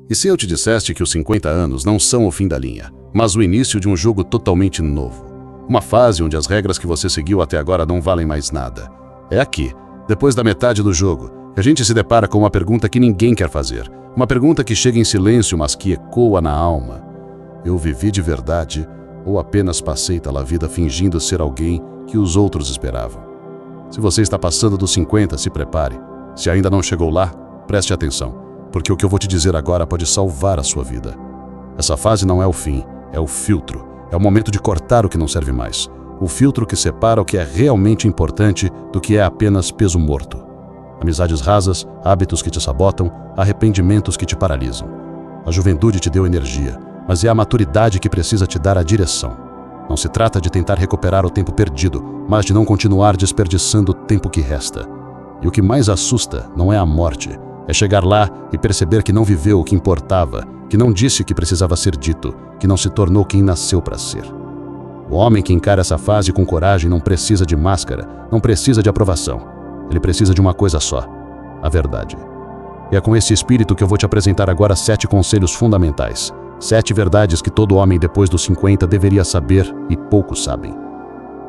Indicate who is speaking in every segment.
Speaker 1: E se eu te dissesse que os 50 anos não são o fim da linha, mas o início de um jogo totalmente novo? Uma fase onde as regras que você seguiu até agora não valem mais nada. É aqui, depois da metade do jogo, que a gente se depara com uma pergunta que ninguém quer fazer. Uma pergunta que chega em silêncio, mas que ecoa na alma. Eu vivi de verdade ou apenas passei pela vida fingindo ser alguém que os outros esperavam? Se você está passando dos 50, se prepare. Se ainda não chegou lá, preste atenção, porque o que eu vou te dizer agora pode salvar a sua vida. Essa fase não é o fim, é o filtro. É o momento de cortar o que não serve mais. O filtro que separa o que é realmente importante do que é apenas peso morto. Amizades rasas, hábitos que te sabotam, arrependimentos que te paralisam. A juventude te deu energia, mas é a maturidade que precisa te dar a direção. Não se trata de tentar recuperar o tempo perdido, mas de não continuar desperdiçando o tempo que resta. E o que mais assusta não é a morte, é chegar lá e perceber que não viveu o que importava, que não disse o que precisava ser dito, que não se tornou quem nasceu para ser. O homem que encara essa fase com coragem não precisa de máscara, não precisa de aprovação. Ele precisa de uma coisa só: a verdade. E é com esse espírito que eu vou te apresentar agora 7 conselhos fundamentais. 7 verdades que todo homem depois dos 50 deveria saber e poucos sabem.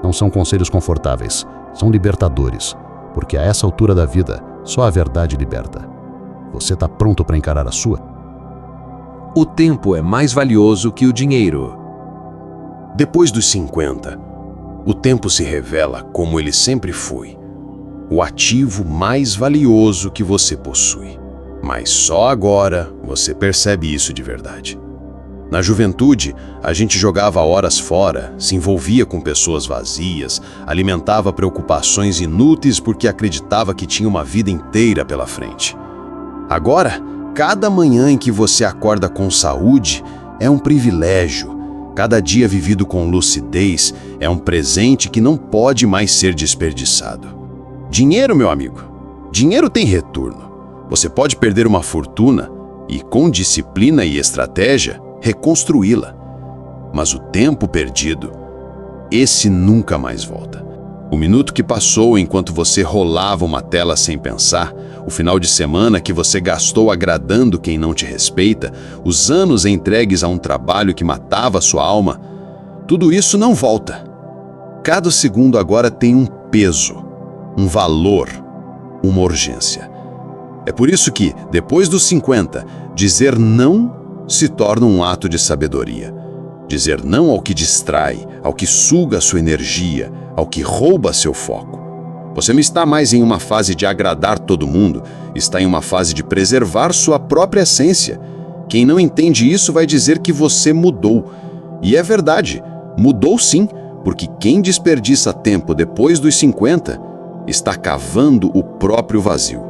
Speaker 1: Não são conselhos confortáveis, são libertadores, porque a essa altura da vida, só a verdade liberta. Você está pronto para encarar a sua?
Speaker 2: O tempo é mais valioso que o dinheiro.
Speaker 3: Depois dos 50, o tempo se revela como ele sempre foi, o ativo mais valioso que você possui. Mas só agora você percebe isso de verdade. Na juventude, a gente jogava horas fora, se envolvia com pessoas vazias, alimentava preocupações inúteis porque acreditava que tinha uma vida inteira pela frente. Agora, cada manhã em que você acorda com saúde é um privilégio. Cada dia vivido com lucidez é um presente que não pode mais ser desperdiçado. Dinheiro, meu amigo, dinheiro tem retorno. Você pode perder uma fortuna e, com disciplina e estratégia, reconstruí-la. Mas o tempo perdido, esse nunca mais volta. O minuto que passou enquanto você rolava uma tela sem pensar, o final de semana que você gastou agradando quem não te respeita, os anos entregues a um trabalho que matava sua alma, tudo isso não volta. Cada segundo agora tem um peso, um valor, uma urgência. É por isso que, depois dos 50, dizer não se torna um ato de sabedoria. Dizer não ao que distrai, ao que suga sua energia, ao que rouba seu foco. Você não está mais em uma fase de agradar todo mundo, está em uma fase de preservar sua própria essência. Quem não entende isso vai dizer que você mudou. E é verdade, mudou sim, porque quem desperdiça tempo depois dos 50 está cavando o próprio vazio.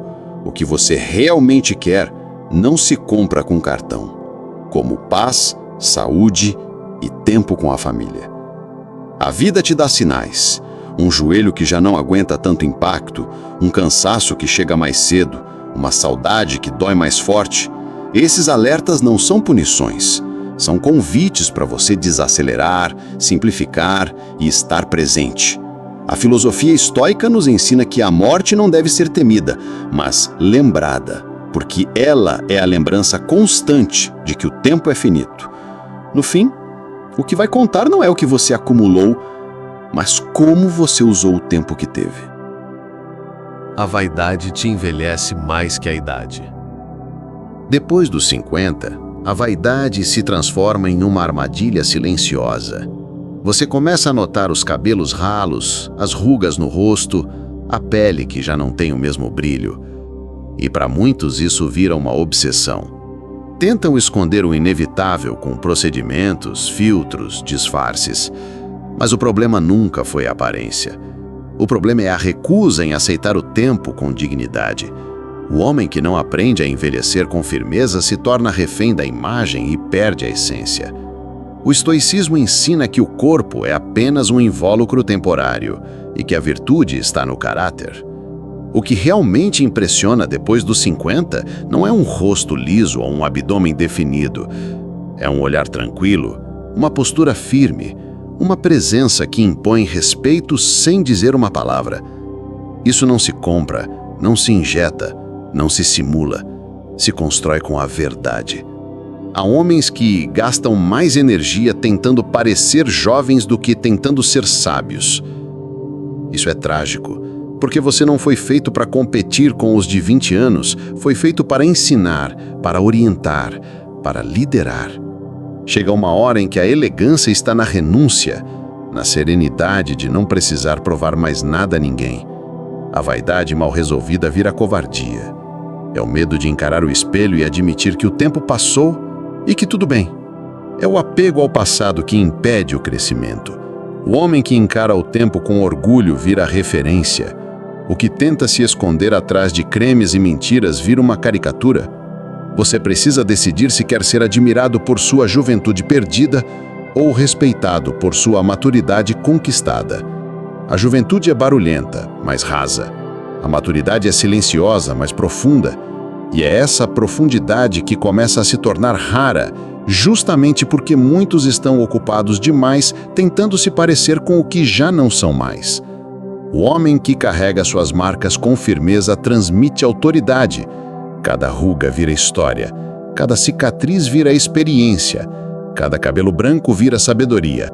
Speaker 3: O que você realmente quer não se compra com cartão, como paz, saúde e tempo com a família. A vida te dá sinais. Um joelho que já não aguenta tanto impacto, um cansaço que chega mais cedo, uma saudade que dói mais forte. Esses alertas não são punições, são convites para você desacelerar, simplificar e estar presente. A filosofia estoica nos ensina que a morte não deve ser temida, mas lembrada, porque ela é a lembrança constante de que o tempo é finito. No fim, o que vai contar não é o que você acumulou, mas como você usou o tempo que teve.
Speaker 4: A vaidade te envelhece mais que a idade.
Speaker 5: Depois dos 50, a vaidade se transforma em uma armadilha silenciosa. Você começa a notar os cabelos ralos, as rugas no rosto, a pele que já não tem o mesmo brilho. E para muitos isso vira uma obsessão. Tentam esconder o inevitável com procedimentos, filtros, disfarces. Mas o problema nunca foi a aparência. O problema é a recusa em aceitar o tempo com dignidade. O homem que não aprende a envelhecer com firmeza se torna refém da imagem e perde a essência. O estoicismo ensina que o corpo é apenas um invólucro temporário e que a virtude está no caráter. O que realmente impressiona depois dos 50 não é um rosto liso ou um abdômen definido. É um olhar tranquilo, uma postura firme, uma presença que impõe respeito sem dizer uma palavra. Isso não se compra, não se injeta, não se simula. Se constrói com a verdade, Há homens que gastam mais energia tentando parecer jovens do que tentando ser sábios. Isso é trágico, porque você não foi feito para competir com os de 20 anos, foi feito para ensinar, para orientar, para liderar. Chega uma hora em que a elegância está na renúncia, na serenidade de não precisar provar mais nada a ninguém. A vaidade mal resolvida vira covardia. É o medo de encarar o espelho e admitir que o tempo passou e que tudo bem. É o apego ao passado que impede o crescimento. O homem que encara o tempo com orgulho vira referência. O que tenta se esconder atrás de cremes e mentiras vira uma caricatura. Você precisa decidir se quer ser admirado por sua juventude perdida ou respeitado por sua maturidade conquistada. A juventude é barulhenta, mas rasa. A maturidade é silenciosa, mas profunda. E é essa profundidade que começa a se tornar rara, justamente porque muitos estão ocupados demais tentando se parecer com o que já não são mais. O homem que carrega suas marcas com firmeza transmite autoridade. Cada ruga vira história, cada cicatriz vira experiência, cada cabelo branco vira sabedoria.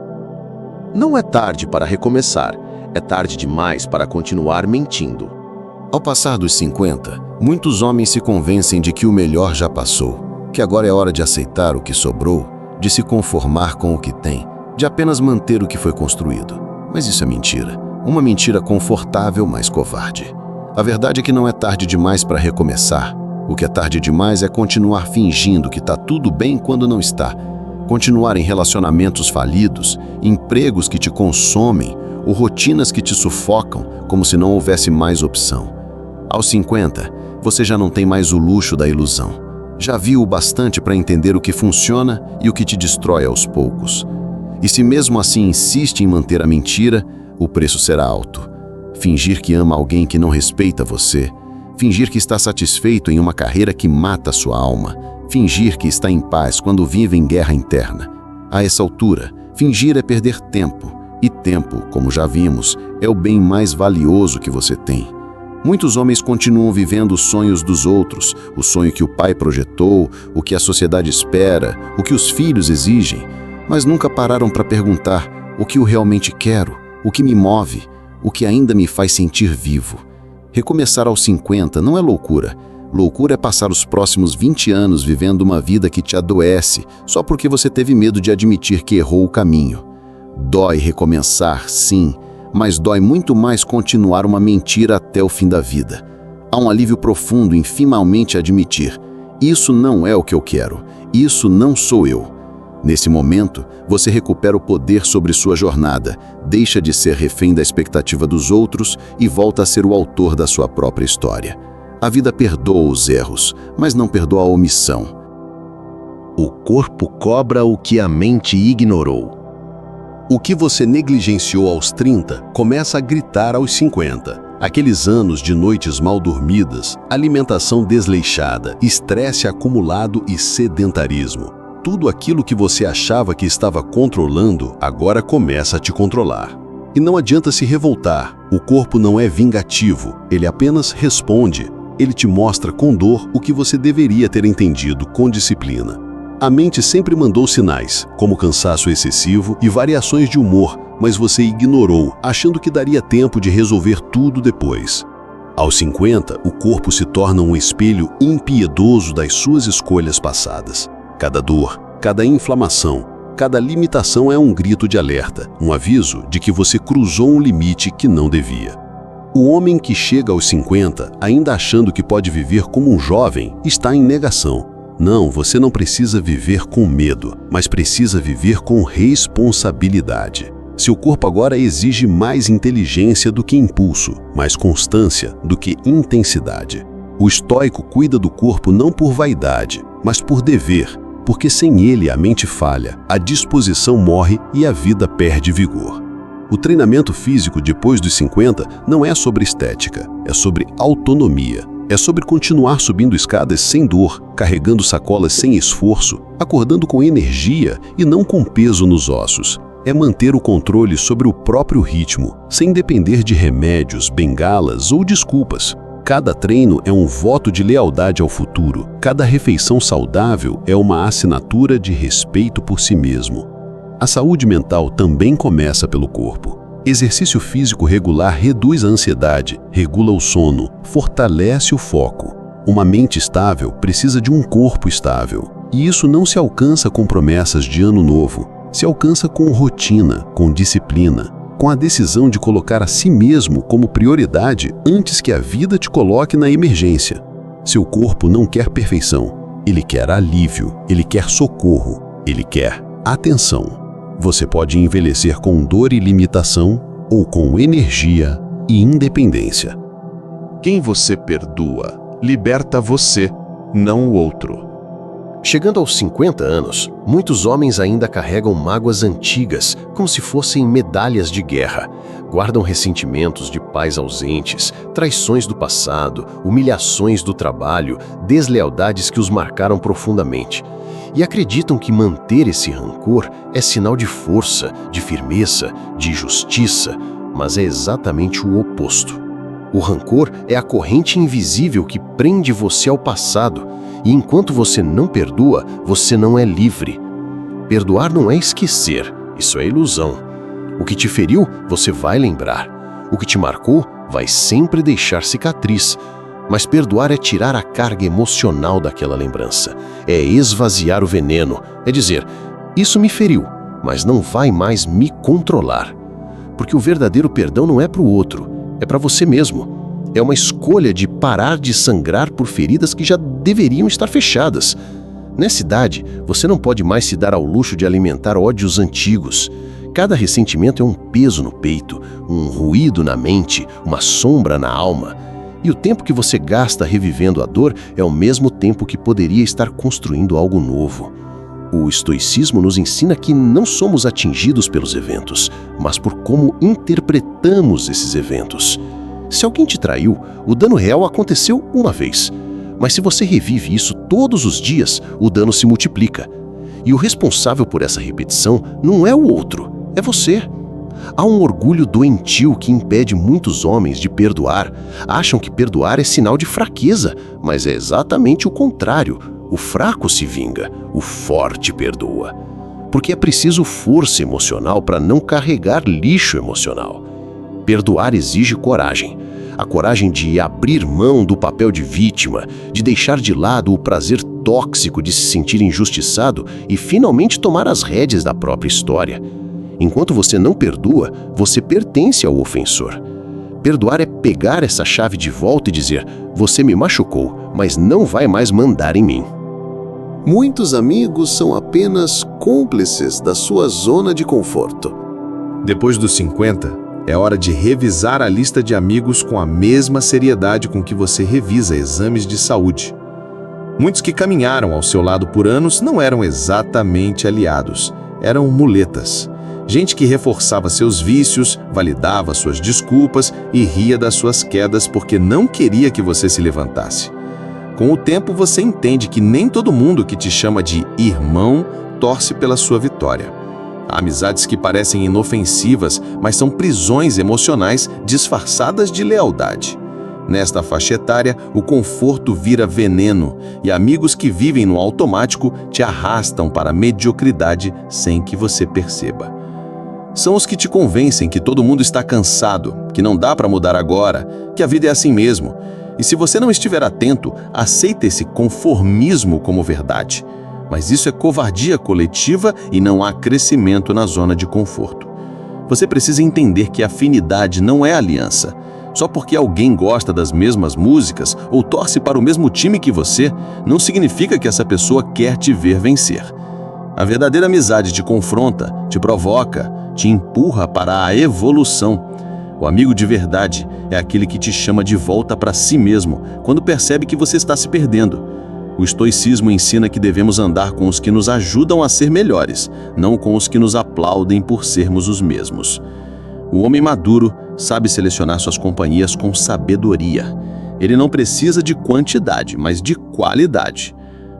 Speaker 6: Não é tarde para recomeçar, é tarde demais para continuar mentindo.
Speaker 7: Ao passar dos 50, muitos homens se convencem de que o melhor já passou, que agora é hora de aceitar o que sobrou, de se conformar com o que tem, de apenas manter o que foi construído. Mas isso é mentira. Uma mentira confortável, mas covarde. A verdade é que não é tarde demais para recomeçar. O que é tarde demais é continuar fingindo que está tudo bem quando não está. Continuar em relacionamentos falidos, empregos que te consomem, ou rotinas que te sufocam, como se não houvesse mais opção. Aos 50, você já não tem mais o luxo da ilusão. Já viu o bastante para entender o que funciona e o que te destrói aos poucos. E se mesmo assim insiste em manter a mentira, o preço será alto. Fingir que ama alguém que não respeita você. Fingir que está satisfeito em uma carreira que mata sua alma. Fingir que está em paz quando vive em guerra interna. A essa altura, fingir é perder tempo. E tempo, como já vimos, é o bem mais valioso que você tem. Muitos homens continuam vivendo os sonhos dos outros, o sonho que o pai projetou, o que a sociedade espera, o que os filhos exigem, mas nunca pararam para perguntar o que eu realmente quero, o que me move, o que ainda me faz sentir vivo. Recomeçar aos 50 não é loucura. Loucura é passar os próximos 20 anos vivendo uma vida que te adoece só porque você teve medo de admitir que errou o caminho. Dói recomeçar, sim, mas dói muito mais continuar uma mentira até o fim da vida. Há um alívio profundo em finalmente admitir: isso não é o que eu quero, isso não sou eu. Nesse momento, você recupera o poder sobre sua jornada, deixa de ser refém da expectativa dos outros e volta a ser o autor da sua própria história. A vida perdoa os erros, mas não perdoa a omissão.
Speaker 3: O corpo cobra o que a mente ignorou. O que você negligenciou aos 30 começa a gritar aos 50. Aqueles anos de noites mal dormidas, alimentação desleixada, estresse acumulado e sedentarismo. Tudo aquilo que você achava que estava controlando, agora começa a te controlar. E não adianta se revoltar. O corpo não é vingativo, ele apenas responde. Ele te mostra com dor o que você deveria ter entendido com disciplina. A mente sempre mandou sinais, como cansaço excessivo e variações de humor, mas você ignorou, achando que daria tempo de resolver tudo depois. Aos 50, o corpo se torna um espelho impiedoso das suas escolhas passadas. Cada dor, cada inflamação, cada limitação é um grito de alerta, um aviso de que você cruzou um limite que não devia. O homem que chega aos 50, ainda achando que pode viver como um jovem, está em negação. Não, você não precisa viver com medo, mas precisa viver com responsabilidade. Seu corpo agora exige mais inteligência do que impulso, mais constância do que intensidade. O estoico cuida do corpo não por vaidade, mas por dever, porque sem ele a mente falha, a disposição morre e a vida perde vigor. O treinamento físico depois dos 50 não é sobre estética, é sobre autonomia. É sobre continuar subindo escadas sem dor, carregando sacolas sem esforço, acordando com energia e não com peso nos ossos. É manter o controle sobre o próprio ritmo, sem depender de remédios, bengalas ou desculpas.
Speaker 8: Cada treino é um voto de lealdade ao futuro. Cada refeição saudável é uma assinatura de respeito por si mesmo. A saúde mental também começa pelo corpo. Exercício físico regular reduz a ansiedade, regula o sono, fortalece o foco. Uma mente estável precisa de um corpo estável. E isso não se alcança com promessas de ano novo. Se alcança com rotina, com disciplina, com a decisão de colocar a si mesmo como prioridade antes que a vida te coloque na emergência. Seu corpo não quer perfeição. Ele quer alívio, ele quer socorro, ele quer atenção. Você pode envelhecer com dor e limitação ou com energia e independência.
Speaker 4: Quem você perdoa liberta você, não o outro.
Speaker 3: Chegando aos 50 anos, muitos homens ainda carregam mágoas antigas, como se fossem medalhas de guerra. Guardam ressentimentos de pais ausentes, traições do passado, humilhações do trabalho, deslealdades que os marcaram profundamente. E acreditam que manter esse rancor é sinal de força, de firmeza, de justiça, mas é exatamente o oposto. O rancor é a corrente invisível que prende você ao passado, e enquanto você não perdoa, você não é livre. Perdoar não é esquecer, isso é ilusão. O que te feriu, você vai lembrar. O que te marcou, vai sempre deixar cicatriz. Mas perdoar é tirar a carga emocional daquela lembrança. É esvaziar o veneno. É dizer, isso me feriu, mas não vai mais me controlar. Porque o verdadeiro perdão não é para o outro, é para você mesmo. É uma escolha de parar de sangrar por feridas que já deveriam estar fechadas. Nessa idade, você não pode mais se dar ao luxo de alimentar ódios antigos. Cada ressentimento é um peso no peito, um ruído na mente, uma sombra na alma. E o tempo que você gasta revivendo a dor é o mesmo tempo que poderia estar construindo algo novo. O estoicismo nos ensina que não somos atingidos pelos eventos, mas por como interpretamos esses eventos. Se alguém te traiu, o dano real aconteceu uma vez. Mas se você revive isso todos os dias, o dano se multiplica. E o responsável por essa repetição não é o outro, é você. Há um orgulho doentio que impede muitos homens de perdoar. Acham que perdoar é sinal de fraqueza, mas é exatamente o contrário. O fraco se vinga, o forte perdoa. Porque é preciso força emocional para não carregar lixo emocional. Perdoar exige coragem. A coragem de abrir mão do papel de vítima, de deixar de lado o prazer tóxico de se sentir injustiçado e finalmente tomar as rédeas da própria história. Enquanto você não perdoa, você pertence ao ofensor. Perdoar é pegar essa chave de volta e dizer, você me machucou, mas não vai mais mandar em mim.
Speaker 7: Muitos amigos são apenas cúmplices da sua zona de conforto.
Speaker 9: Depois dos 50, é hora de revisar a lista de amigos com a mesma seriedade com que você revisa exames de saúde. Muitos que caminharam ao seu lado por anos não eram exatamente aliados, eram muletas. Gente que reforçava seus vícios, validava suas desculpas e ria das suas quedas porque não queria que você se levantasse. Com o tempo você entende que nem todo mundo que te chama de irmão torce pela sua vitória. Há amizades que parecem inofensivas, mas são prisões emocionais disfarçadas de lealdade. Nesta faixa etária, o conforto vira veneno e amigos que vivem no automático te arrastam para a mediocridade sem que você perceba. São os que te convencem que todo mundo está cansado, que não dá para mudar agora, que a vida é assim mesmo. E se você não estiver atento, aceita esse conformismo como verdade. Mas isso é covardia coletiva e não há crescimento na zona de conforto. Você precisa entender que afinidade não é aliança. Só porque alguém gosta das mesmas músicas ou torce para o mesmo time que você, não significa que essa pessoa quer te ver vencer. A verdadeira amizade te confronta, te provoca, te empurra para a evolução. O amigo de verdade é aquele que te chama de volta para si mesmo quando percebe que você está se perdendo. O estoicismo ensina que devemos andar com os que nos ajudam a ser melhores, não com os que nos aplaudem por sermos os mesmos. O homem maduro sabe selecionar suas companhias com sabedoria. Ele não precisa de quantidade, mas de qualidade.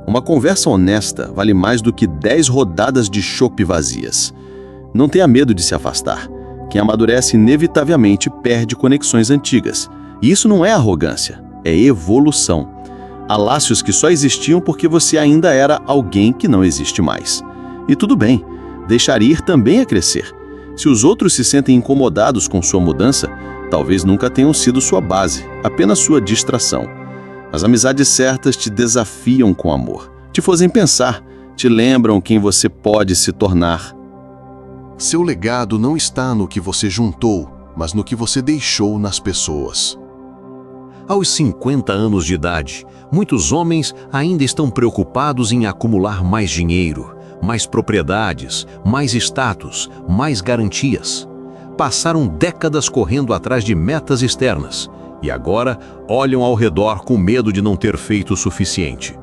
Speaker 9: Uma conversa honesta vale mais do que 10 rodadas de chope vazias. Não tenha medo de se afastar. Quem amadurece inevitavelmente perde conexões antigas. E isso não é arrogância,
Speaker 10: é evolução. Há laços que só existiam porque você ainda era alguém que não existe mais. E tudo bem, deixar ir também é crescer. Se os outros se sentem incomodados com sua mudança, talvez nunca tenham sido sua base, apenas sua distração. As amizades certas te desafiam com amor, te fazem pensar, te lembram quem você pode se tornar.
Speaker 4: Seu legado não está no que você juntou, mas no que você deixou nas pessoas.
Speaker 8: Aos 50 anos de idade, muitos homens ainda estão preocupados em acumular mais dinheiro, mais propriedades, mais status, mais garantias. Passaram décadas correndo atrás de metas externas e agora olham ao redor com medo de não ter feito o suficiente.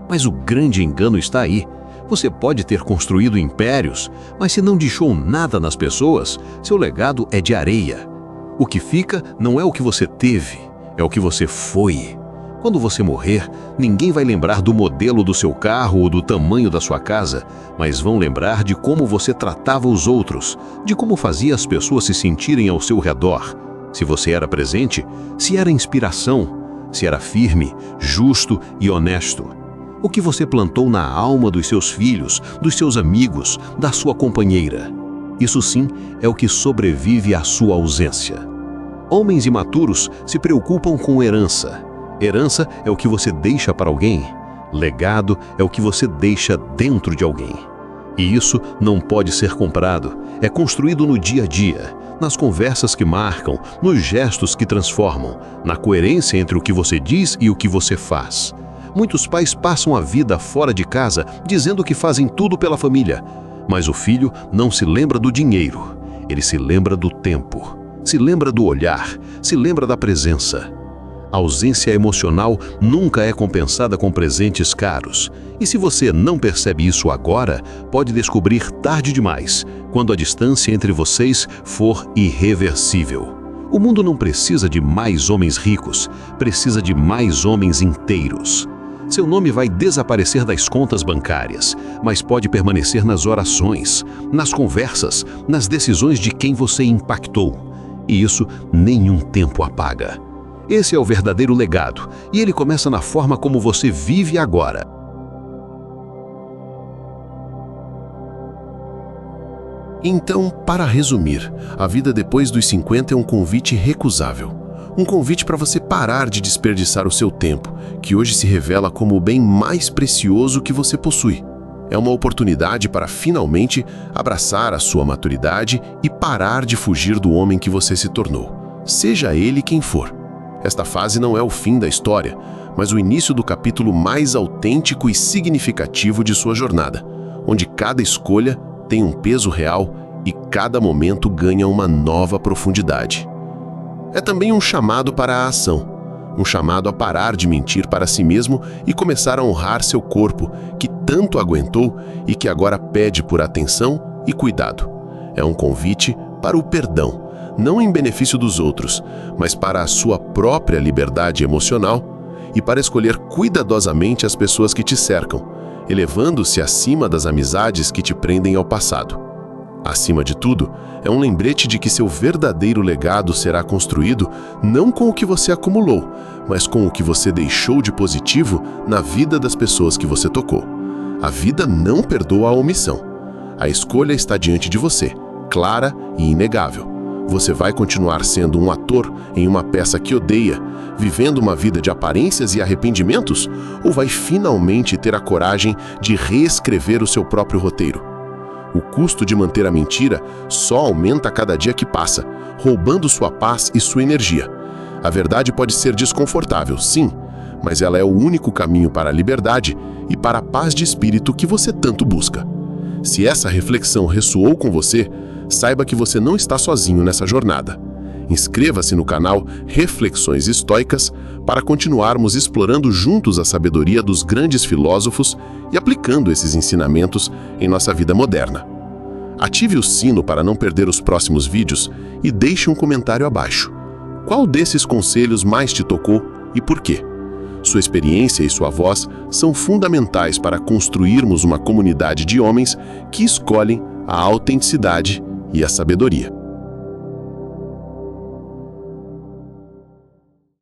Speaker 8: Mas o grande engano está aí. Você pode ter construído impérios, mas se não deixou nada nas pessoas, seu legado é de areia. O que fica não é o que você teve, é o que você foi. Quando você morrer, ninguém vai lembrar do modelo do seu carro ou do tamanho da sua casa, mas vão lembrar de como você tratava os outros, de como fazia as pessoas se sentirem ao seu redor. Se você era presente, se era inspiração, se era firme, justo e honesto. O que você plantou na alma dos seus filhos, dos seus amigos, da sua companheira. Isso sim é o que sobrevive à sua ausência. Homens imaturos se preocupam com herança. Herança é o que você deixa para alguém. Legado é o que você deixa dentro de alguém. E isso não pode ser comprado. É construído no dia a dia, nas conversas que marcam, nos gestos que transformam, na coerência entre o que você diz e o que você faz. Muitos pais passam a vida fora de casa dizendo que fazem tudo pela família, mas o filho não se lembra do dinheiro. Ele se lembra do tempo, se lembra do olhar, se lembra da presença. A ausência emocional nunca é compensada com presentes caros. E se você não percebe isso agora, pode descobrir tarde demais, quando a distância entre vocês for irreversível. O mundo não precisa de mais homens ricos, precisa de mais homens inteiros. Seu nome vai desaparecer das contas bancárias, mas pode permanecer nas orações, nas conversas, nas decisões de quem você impactou. E isso nenhum tempo apaga. Esse é o verdadeiro legado, e ele começa na forma como você vive agora.
Speaker 7: Então, para resumir, a vida depois dos 50 é um convite recusável. Um convite para você parar de desperdiçar o seu tempo, que hoje se revela como o bem mais precioso que você possui. É uma oportunidade para finalmente abraçar a sua maturidade e parar de fugir do homem que você se tornou, seja ele quem for. Esta fase não é o fim da história, mas o início do capítulo mais autêntico e significativo de sua jornada, onde cada escolha tem um peso real e cada momento ganha uma nova profundidade. É também um chamado para a ação, um chamado a parar de mentir para si mesmo e começar a honrar seu corpo, que tanto aguentou e que agora pede por atenção e cuidado. É um convite para o perdão, não em benefício dos outros, mas para a sua própria liberdade emocional e para escolher cuidadosamente as pessoas que te cercam, elevando-se acima das amizades que te prendem ao passado. Acima de tudo, é um lembrete de que seu verdadeiro legado será construído não com o que você acumulou, mas com o que você deixou de positivo na vida das pessoas que você tocou. A vida não perdoa a omissão. A escolha está diante de você, clara e inegável. Você vai continuar sendo um ator em uma peça que odeia, vivendo uma vida de aparências e arrependimentos, ou vai finalmente ter a coragem de reescrever o seu próprio roteiro? O custo de manter a mentira só aumenta a cada dia que passa, roubando sua paz e sua energia. A verdade pode ser desconfortável, sim, mas ela é o único caminho para a liberdade e para a paz de espírito que você tanto busca. Se essa reflexão ressoou com você, saiba que você não está sozinho nessa jornada. Inscreva-se no canal Reflexões Estoicas para continuarmos explorando juntos a sabedoria dos grandes filósofos e aplicando esses ensinamentos em nossa vida moderna. Ative o sino para não perder os próximos vídeos e deixe um comentário abaixo. Qual desses conselhos mais te tocou e por quê? Sua experiência e sua voz são fundamentais para construirmos uma comunidade de homens que escolhem a autenticidade e a sabedoria.